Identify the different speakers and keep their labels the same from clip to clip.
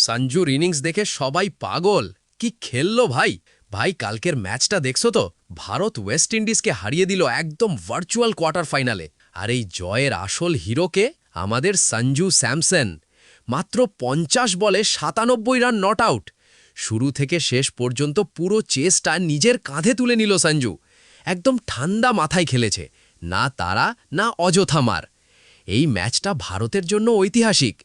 Speaker 1: সঞ্জুর innings দেখে সবাই পাগল। কি খেললো ভাই! ভাই কালকের ম্যাচটা দেখছো তো? ভারত ওয়েস্ট ইন্ডিজকে হারিয়ে দিল একদম ভার্চুয়াল কোয়ার্টার ফাইনালে। আর এই জয়ের আসল হিরোকে আমাদের সঞ্জু স্যামসন। মাত্র ৫০ বলে ৯৭ রান নট আউট। শুরু থেকে শেষ পর্যন্ত পুরো চেসটা নিজের কাঁধে তুলে নিল সঞ্জু। একদম ঠান্ডা মাথায় খেলেছে, না তাড়া না অযথা মার। এই ম্যাচটা ভারতের জন্য ঐতিহাসিক,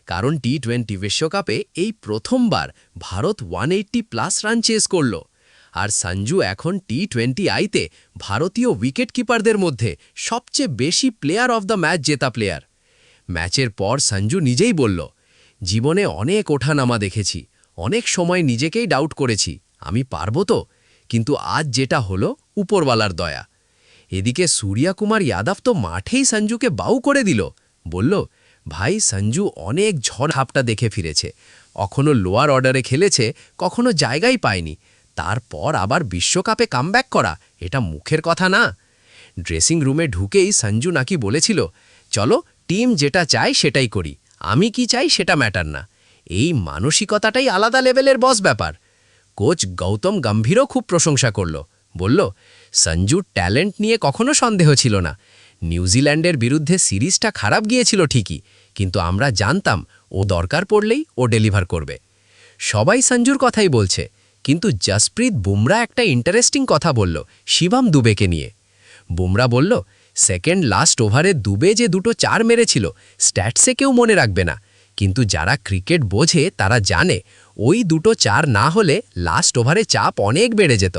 Speaker 1: কারণ টি-20 বিশ্বকাপে এই প্রথমবার ভারত 180+ রান চেস করল। আর সঞ্জু এখন টি-20 আইতে ভারতীয় উইকেট কিপারদের মধ্যে সবচেয়ে বেশি প্লেয়ার অফ দ্য ম্যাচ জেতা প্লেয়ার। ম্যাচের পর সঞ্জু নিজেই বলল, জীবনে অনেক ওঠানামা দেখেছি, অনেক সময় নিজেকেই ডাউট করেছি আমি পারবো তো, কিন্তু আজ যেটা হলো উপরওয়ালার দয়া। এদিকে সূর্যকুমার যাদব তো মাঠেই সঞ্জুকে বাউ করে দিল। বলল, ভাই সঞ্জু অনেক ঝড় হাপটা দেখে ফিরেছে, কখনো লোয়ার অর্ডারে খেলেছে, কখনো জায়গাই পায়নি, তারপর আবার বিশ্বকাপে কামব্যাক করা এটা মুখের কথা না। ড্রেসিং রুমে ঢুকেই সঞ্জু নাকি বলেছিল, চলো টিম যেটা চায় সেটাই করি, আমি কি চাই সেটা ম্যাটার না। এই মানসিকতাটাই আলাদা লেভেলের বস ব্যাপার। কোচ গৌতম গম্ভীরও খুব প্রশংসা করল, বলল, সঞ্জুর ট্যালেন্ট নিয়ে কখনো সন্দেহ ছিল না। নিউজিল্যান্ডের বিরুদ্ধে সিরিজটা খারাপ গিয়েছিল ঠিকই, কিন্তু আমরা জানতাম ও দরকার পড়লেই ও ডেলিভার করবে। সবাই সঞ্জুর কথাই বলছে, কিন্তু জসপ্রীত বুমরা একটা ইন্টারেস্টিং কথা বলল শিবম দুবেকে নিয়ে। বুমরা বলল, সেকেন্ড লাস্ট ওভারে দুবে যে দুটো 4 মেরেছিল স্ট্যাটসে কেউ মনে রাখবে না, কিন্তু যারা ক্রিকেট বোঝে তারা জানে ওই দুটো 4 না হলে লাস্ট ওভারে চাপ অনেক বেড়ে যেত।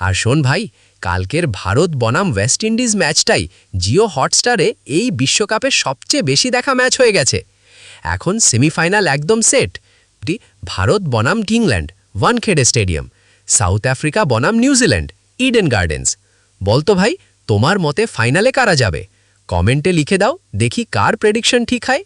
Speaker 1: আর শোন ভাই, কালকের ভারত বনাম ওয়েস্ট ইন্ডিজ ম্যাচটাই জিও হটস্টারে এই বিশ্বকাপের সবচেয়ে বেশি দেখা ম্যাচ হয়ে গেছে। এখন সেমিফাইনাল একদম সেট। ভারত বনাম England, Wankhede stadium. South Africa বনাম নিউজিল্যান্ড, ইডেন গার্ডেন্স। বলতো ভাই, তোমার মতে ফাইনালে কারা যাবে? কমেন্টে লিখে দাও, দেখি কার প্রেডিকশন ঠিক হয়।